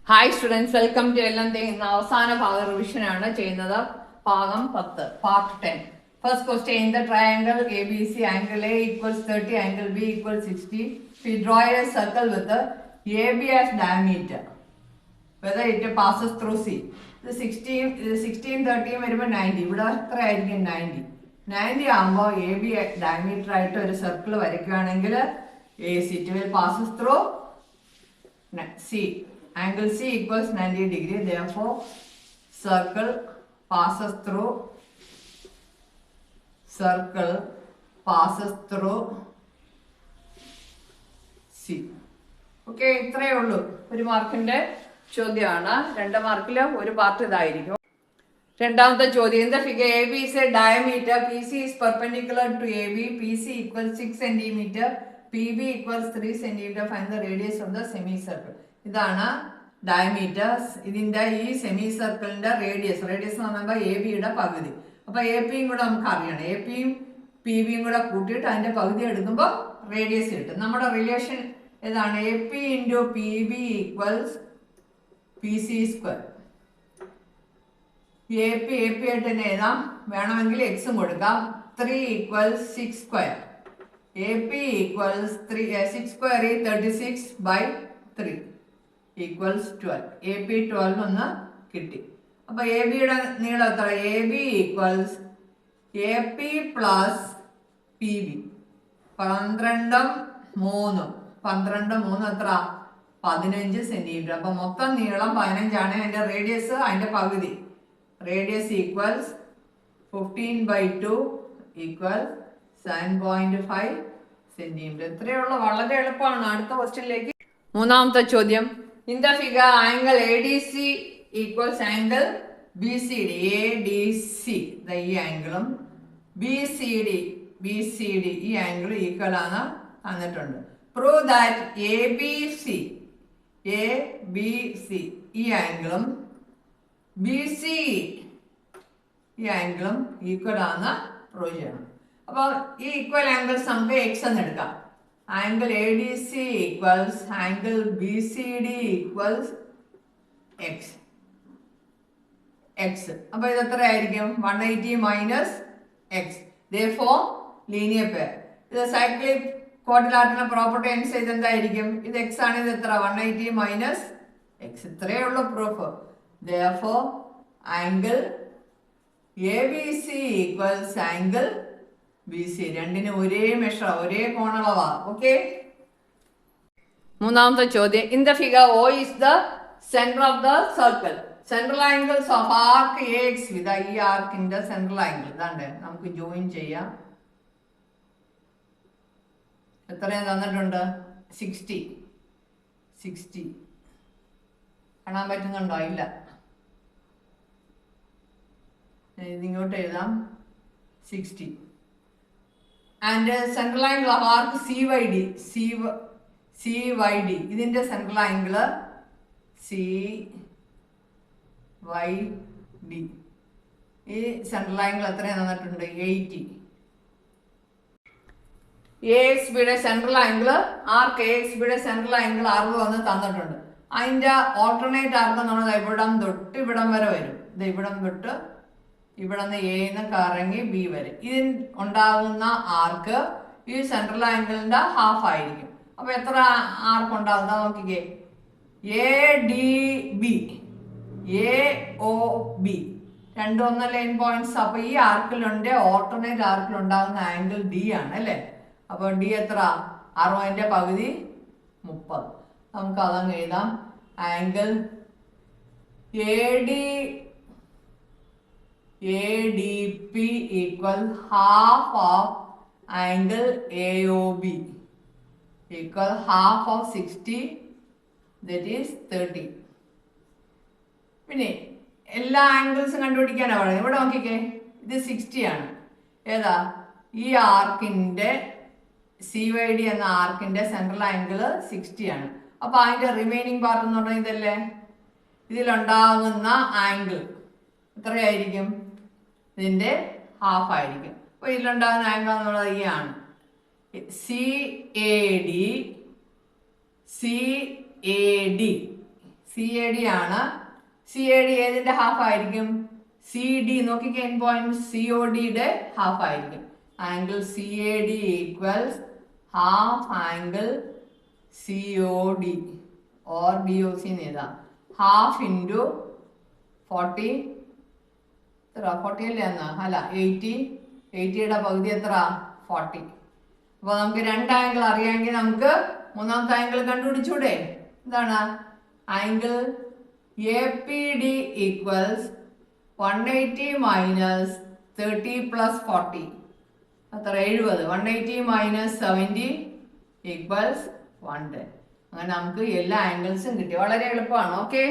Hi students, welcome to ഇന്ന് അവസാന ഭാഗ റിവിഷൻ ആണ് ചെയ്യുന്നത്. ഭാഗം 10 part 10. First question, in the triangle A B C angle A equals 30, angle B equals 60. We draw a circle with AB as diameter whether it passes through C. ഇത് 16 30 വരുമ്പോൾ 90. ഇവിടെ എത്ര ആയിരിക്കും? 90 ആകുമ്പോൾ എ ബി ഡയമീറ്റർ ആയിട്ട് ഒരു circle വരയ്ക്കുകയാണെങ്കിൽ it will passes through C. Angle C equals 90 degree. Therefore, circle passes through C. Okay, ഇത്രയേ ഉള്ളൂ. ഒരു മാർക്കിന്റെ ചോദ്യമാണ്. 2 മാർക്കിൽ ഒരു പാർട്ട് ഇതായിരിക്കും. രണ്ടാമത്തെ ചോദ്യം, in the figure AB is a diameter, PC is perpendicular to AB, PC equals 6 cm, PB equals 3 cm. Find the radius of the semicircle. ഇതാണ് ഡയമീറ്റേഴ്സ്. ഇതിന്റെ ഈ സെമി സർക്കിളിന്റെ റേഡിയസ് എന്ന് പറയുമ്പോൾ എ ബിയുടെ പകുതി. അപ്പൊ എ പിയും കൂടെ നമുക്ക് അറിയണം. എ പിയും പി ബിയും കൂടെ കൂട്ടിയിട്ട് അതിന്റെ പകുതി എടുക്കുമ്പോൾ റേഡിയസ് കിട്ടും. നമ്മുടെ റിലേഷൻ ഏതാണ്? A P into P B equals P C square. A P ആയിട്ട് തന്നെ എഴുതാം. വേണമെങ്കിൽ എക്സും കൊടുക്കാം. 3 equals 6 square. A P equals 6 square 36/3 equals 12. A P 12 ഒന്ന് കിട്ടി. അപ്പൊ എ ബിയുടെ നീളം എത്ര? A B equals A P plus P B. 12 എത്ര? 15 സെന്റിമീറ്റർ. അപ്പൊ മൊത്തം നീളം 15 ആണ്. അതിന്റെ റേഡിയസ് അതിന്റെ പകുതി. Radius equals 15/2 equals 7.5 centimetre. ഇത്രയുള്ള വളരെ എളുപ്പമാണ്. അടുത്ത ക്വസ്റ്റ്യനിലേക്ക്. മൂന്നാമത്തെ ചോദ്യം, in the figure angle ADC equals angle BCD. ADC ഈ ആംഗിളും BCD ഈ ആംഗിൾ ഈക്വൽ ആണ് തന്നിട്ടുണ്ട്. പ്രൂവ് ദാറ്റ് ABC ഈ ആംഗിളും BCE ഈ ആംഗിളും ഈക്വൽ ആണ് പ്രൂവ് ചെയ്യണം. അപ്പോൾ ഈ ഈക്വൽ ആംഗിൾസ് നമുക്ക് എക്സ് എന്ന് എടുക്കാം. Angle ADC equals angle BCD equals x. അപ്പൊ ഇത് എത്ര ആയിരിക്കും? 180 minus x. Therefore, linear pair. ഇത് cyclic quadrilateral property അനുസരിച്ച് എന്തായിരിക്കും? ഇത് x ആണ്. ഇത് എത്ര? 180 minus x. ഇത്രയേ ഉള്ളൂ proof. Therefore, angle ABC equals angle BC. രണ്ടിന് ഒരേ മെഷർ, ഒരേ കോണളവാ. ഓക്കെ. മൂന്നാമത്തെ ചോദ്യം, in the figure O is the center of the circle. Central angles of arc AX. ഇതാ ഈ ആർക്കിന്റെ സെൻട്രൽ ആംഗിൾ. ഇതാണ്ട് നമുക്ക് ജോയിൻ ചെയ്യാം. എത്രയും തന്നിട്ടുണ്ട്? 60. കാണാൻ പറ്റുന്നുണ്ടോ? ഇല്ല. ഇതിങ്ങോട്ട് എഴുതാം. 60. And central angle of arc CYD. ഇതിന്റെ സെൻട്രൽ ആംഗിൾ CYD. ഈ സെൻട്രൽ ആംഗിൾ എത്രയാണ് തന്നിട്ടുണ്ട്? 80. AXBയുടെ സെൻട്രൽ ആംഗിൾ ആർക്ക് AXBയുടെ സെൻട്രൽ ആംഗിൾ 60 വന്ന് തന്നിട്ടുണ്ട്. അതിന്റെ ഓൾട്ടർനേറ്റ് ആർക്ക് നമ്മൾ ഇവിടം തൊട്ട് ഇവിടം വരെ വരും. ഇത് ഇവിടം തൊട്ട് ഇവിടെ നിന്ന് എന്ന് കറങ്ങി ബി വരെ. ഇതിൽ ഉണ്ടാകുന്ന ആർക്ക് ഈ സെൻട്രൽ ആംഗിളിന്റെ ഹാഫ് ആയിരിക്കും. അപ്പൊ എത്ര ആർക്ക് ഉണ്ടാകുന്ന നോക്കിക്കേ. ADB AOB രണ്ടും ഒന്ന് ലൈൻ പോയിന്റ്സ്. അപ്പൊ ഈ ആർക്കിലുണ്ട് ഓൾട്ടർനേറ്റ് ആർക്കിൽ ഉണ്ടാകുന്ന ആംഗിൾ ഡി ആണ് അല്ലേ. അപ്പൊ ഡി എത്ര? 60ന്റെ പകുതി 30. നമുക്ക് അതങ്ങ് എഴുതാം. Angle ADP equal half of angle AOB equal half of 60, that is 30. പിന്നെ എല്ലാ ആംഗിൾസും കണ്ടുപിടിക്കാനാണ് പറയുന്നത്. ഇവിടെ നോക്കിക്കേ, ഇത് 60 ആണ്. ഏതാ? ഈ ആർക്കിന്റെ CYD എന്ന ആർക്കിന്റെ സെൻട്രൽ ആംഗിൾ 60 ആണ്. അപ്പൊ അതിന്റെ റിമൈനിങ് പാർട്ട് എന്ന് പറഞ്ഞാൽ ഇതല്ലേ. ഇതിലുണ്ടാകുന്ന ആംഗിൾ എത്രയായിരിക്കും? ഇതിന്റെ ഹാഫ് ആയിരിക്കും. അപ്പൊ ഇതിലുണ്ടാകുന്ന ആംഗിൾ എന്നുള്ളത് ഈ ആണ്. CAD CAD ആണ്. CAD ഏതിന്റെ ഹാഫ് ആയിരിക്കും? CD നോക്കിക്കേ, എൻ പോയിന്റ് CODയുടെ ഹാഫ് ആയിരിക്കും. Angle CAD equals half angle COD or BOC എന്ന് എഴുതാം. ഹാഫ് ഇൻറ്റു 40 എത്ര? 40 അല്ലേ എന്നാ? അല്ല, 80യുടെ പകുതി എത്ര? 40. അപ്പൊ നമുക്ക് രണ്ട് ആംഗിൾ അറിയാമെങ്കിൽ നമുക്ക് മൂന്നാമത്തെ ആംഗിൾ കണ്ടുപിടിച്ചൂടെ? എന്താണ്? Angle APD equals 180 minus 30 plus 40 എത്ര? 70. 180 മൈനസ് 70 ഈക്വൽസ് 110. അങ്ങനെ നമുക്ക് എല്ലാ ആംഗിൾസും കിട്ടി. വളരെ എളുപ്പമാണ്. ഓക്കെ,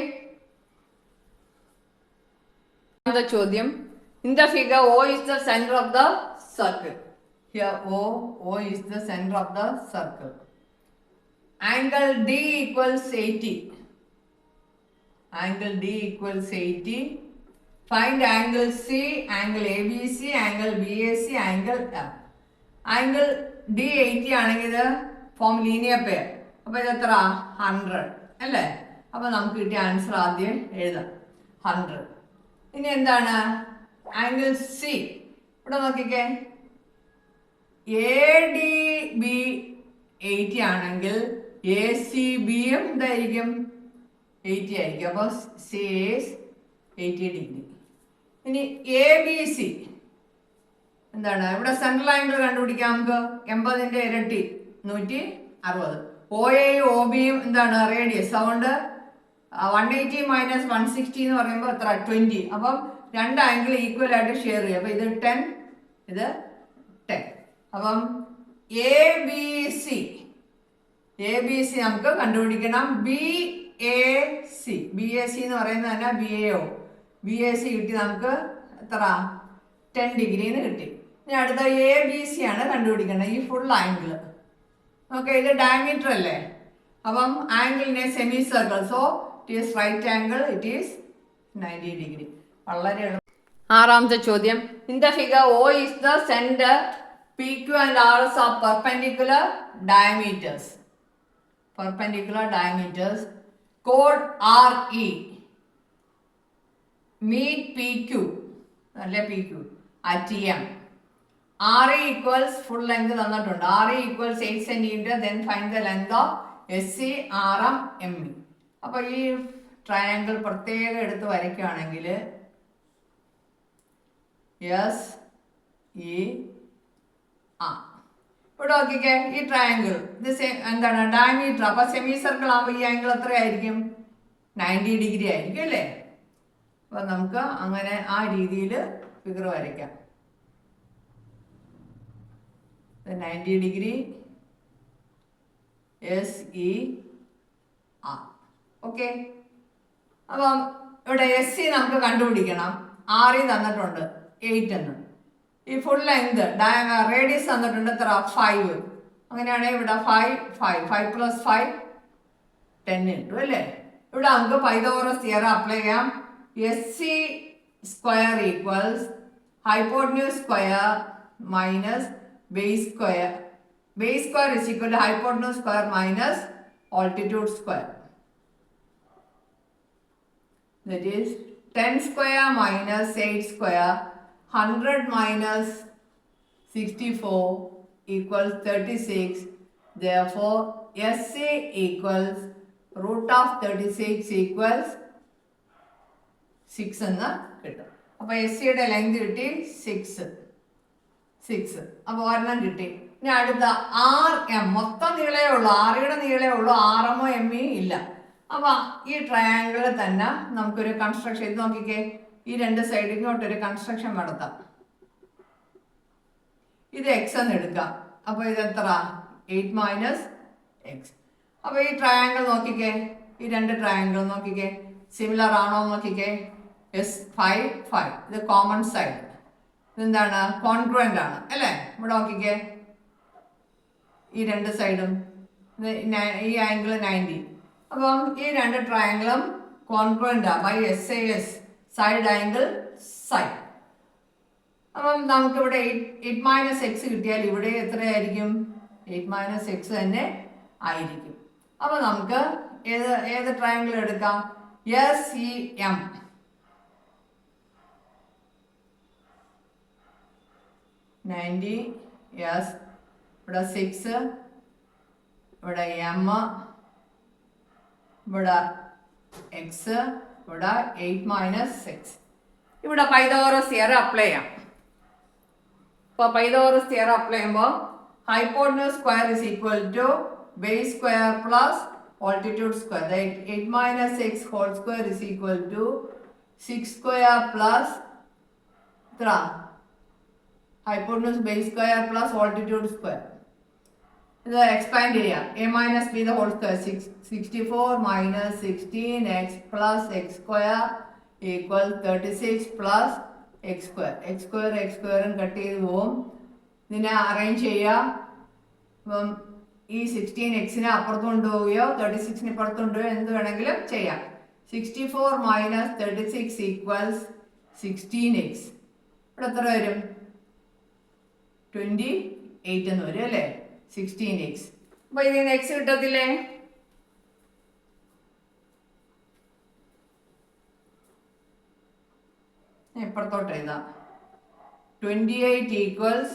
ചോദ്യം. In the figure, O is the center of the circle. Here O is the center of the circle. Angle D equals 80. Angle D equals 80. Find angle C, angle ABC, angle BAC, angle F. Angle D 80 ആണെങ്കിൽ ഇത് form linear pair. അപ്പോൾ ഇത് എത്ര? 100 അല്ലേ? അപ്പോൾ നമുക്ക് കിട്ടിയ answer ആദ്യം എഴുതാം, 100. ഇനി എന്താണ് ആംഗിൾ സി? ഇവിടെ നോക്കിക്കേ, ADB 80 ആണെങ്കിൽ ACBയും എന്തായിരിക്കും? 80 ആയിരിക്കും. അപ്പോൾ C is 80 ഡിഗ്രി. ഇനി ABC എന്താണ്? ഇവിടെ സെൻട്രൽ ആംഗിൾ കണ്ടുപിടിക്കാം നമുക്ക്. 80ന്റെ ഇരട്ടി 160. OAയും OBയും എന്താണ്? റേഡിയസ്. അതുകൊണ്ട് 180 മൈനസ് 160 എന്ന് പറയുമ്പോൾ എത്ര? 20. അപ്പം രണ്ട് ആംഗിൾ ഈക്വൽ ആയിട്ട് ഷെയർ ചെയ്യും. അപ്പം ഇത് 10, ഇത് 10. അപ്പം ABC നമുക്ക് കണ്ടുപിടിക്കണം. BAC എന്ന് പറയുന്നത് തന്നെ BAC കിട്ടി നമുക്ക് എത്ര? 10 ഡിഗ്രിന്ന് കിട്ടി. ഇനി അടുത്ത ABC ആണ് കണ്ടുപിടിക്കേണ്ടത്, ഈ ഫുൾ ആംഗിൾ. ഓക്കെ, ഇത് ഡയമീറ്റർ അല്ലേ? അപ്പം ആംഗിളിനെ semi circle, so it is right angle, it is 90 degree. വളരെ എളുപ്പം. ആറാമത്തെ ചോദ്യം. In the figure O is the center, PQ and RS are perpendicular diameters. Chord RE meet PQ at M. RE equals full length തന്നിട്ടുണ്ട്. RE equals 8 cm. Then find the length of SC, RM, ME. അപ്പോൾ ഈ triangle പ്രത്യേകം എടുത്ത് വരയ്ക്കുകയാണെങ്കിൽ SER. ഇവിടെ നോക്കിക്കേ, ഈ triangle ഇത് എന്താണ്? ഡയമീറ്റർ. അപ്പൊ സെമി സർക്കിൾ ആകുമ്പോൾ ഈ ആംഗിൾ എത്രയായിരിക്കും? 90 ഡിഗ്രി ആയിരിക്കും അല്ലേ? അപ്പൊ നമുക്ക് അങ്ങനെ ആ രീതിയിൽ ഫിഗർ വരയ്ക്കാം. 90 ഡിഗ്രി SER. ഓക്കെ, അപ്പം ഇവിടെ SC നമുക്ക് കണ്ടുപിടിക്കണം. RE തന്നിട്ടുണ്ട് 8 എന്ന്. ഈ ഫുൾ ലെങ്ത് റേഡിയസ് തന്നിട്ടുണ്ട് എത്ര? 5. അങ്ങനെയാണെങ്കിൽ ഇവിടെ 5 പ്ലസ് 5 10 കിട്ടും അല്ലേ? ഇവിടെ നമുക്ക് പൈതഗോറസ് തിയറം അപ്ലൈ ചെയ്യാം. SC square equals hypotenuse square minus base square. Base square is equal to hypotenuse square minus altitude square. That is 10 square minus 8 square, 100 minus 64 equals 36. Therefore, SC equals root of 36 equals 6 എന്ന് കിട്ടും. അപ്പോൾ SCയുടെ length കിട്ടി 6. അപ്പോൾ ഒരെണ്ണം കിട്ടി. ഇനി അടുത്ത RM. മൊത്തം നീളേ ഉള്ളൂ, REയുടെ നീളേ ഉള്ളൂ, RMO ME ഇല്ല. അപ്പൊ ഈ ട്രയാങ്കിളിൽ തന്നെ നമുക്കൊരു കൺസ്ട്രക്ഷൻ. ഇത് നോക്കിക്കേ, ഈ രണ്ട് സൈഡിൽ ഇങ്ങോട്ടൊരു കൺസ്ട്രക്ഷൻ നടത്താം. ഇത് X എന്ന് എടുക്കാം. അപ്പൊ ഇത് എത്ര? 8 മൈനസ് X. അപ്പൊ ഈ ട്രയാങ്കിൾ നോക്കിക്കേ, ഈ രണ്ട് ട്രയാങ്കിൾ നോക്കിക്കേ, സിമിലർ ആണോ നോക്കിക്കേ. S5 ഇത് കോമൺ സൈഡ്. ഇതെന്താണ്? കോൺഗ്രുവൻ്റ് ആണ് അല്ലേ? ഇവിടെ നോക്കിക്കേ, ഈ രണ്ട് സൈഡും ഈ ആംഗിൾ 90. അപ്പം ഈ രണ്ട് ട്രയാങ്കിളും congruent by SAS, side angle side. അപ്പം നമുക്കിവിടെ 8 മൈനസ് X കിട്ടിയാൽ ഇവിടെ എത്രയായിരിക്കും? 8 മൈനസ് X തന്നെ ആയിരിക്കും. അപ്പം നമുക്ക് ഏത് ട്രയാങ്കിൾ എടുക്കാം? SEM. S ഇവിടെ 6, ഇവിടെ M, ഇവിടെ X, ഇവിടെ 8 minus 6. ഇവിടെ പൈതഗോറസ് തിയറം അപ്ലൈ ചെയ്യാം. അപ്പോൾ പൈതഗോറസ് തിയറം അപ്ലൈ ചെയ്യുമ്പോൾ hypotenuse square is equal to base square plus altitude square. That 8 minus x whole square is equal to 6 square plus hypotenuse base square plus altitude square. The expand area a minus b the whole square 64 minus 16x plus x square equal 36 plus x square. x square cut ചെയ്തു പോകും. ഇതിനെ arrange ചെയ്യുക. അപ്പം ഈ 16x അപ്പുറത്ത് കൊണ്ടുപോവുകയോ 36 ഇപ്പുറത്ത് കൊണ്ടുപോവുകയോ എന്ത് വേണമെങ്കിലും ചെയ്യാം. 64 മൈനസ് 36 ഈക്വൽസ് 16x. ഇവിടെ എത്ര വരും? 28 എന്ന് വരും അല്ലേ? 16x. അപ്പൊ ഇതിന് x കിട്ടത്തില്ലേ? ഇപ്പുറത്തോട്ട് എഴുതാം. 28 equals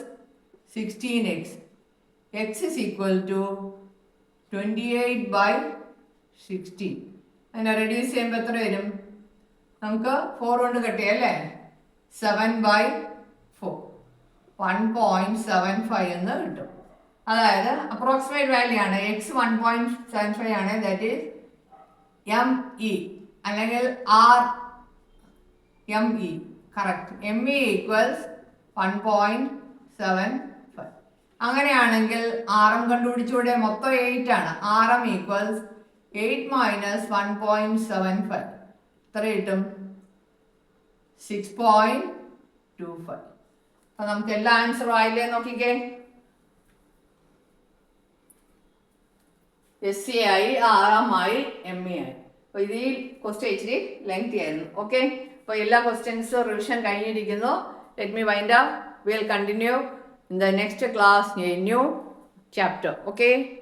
16x. x is equal to 28 by 16. അതിനെ റെഡ്യൂസ് ചെയ്യുമ്പോൾ എത്ര വരും? നമുക്ക് 4 കൊണ്ട് കട്ടിയല്ലേ? 7 by 4 1.75 എന്ന് കിട്ടും. അതായത് അപ്രോക്സിമേറ്റ് വാല്യൂ ആണ്. x 1.75 ആണ്. ദാറ്റ് ഈസ് ME അല്ലെങ്കിൽ RME. കറക്റ്റ്. ME equals 1.75. അങ്ങനെയാണെങ്കിൽ RM കണ്ടുപിടിച്ചൂടെ? മൊത്തം 8 ആണ്. RM equals 8 minus 1.75. എത്ര കിട്ടും? 6.25. അപ്പൊ നമുക്ക് എല്ലാ ആൻസറും ആയില്ലേ? നോക്കിക്കേ. SC ആയി, RM ആയി, ME ആയി. അപ്പൊ ഇതിൽ ക്വസ്റ്റ്യൻ ഇച്ചിരി ലെങ്തി ആയിരുന്നു. ഓക്കെ, അപ്പൊ എല്ലാ ക്വസ്റ്റ്യൻസും റിവിഷൻ കഴിഞ്ഞിരിക്കുന്നു. Let me wind up. Will continue in the next class, a new chapter. Okay.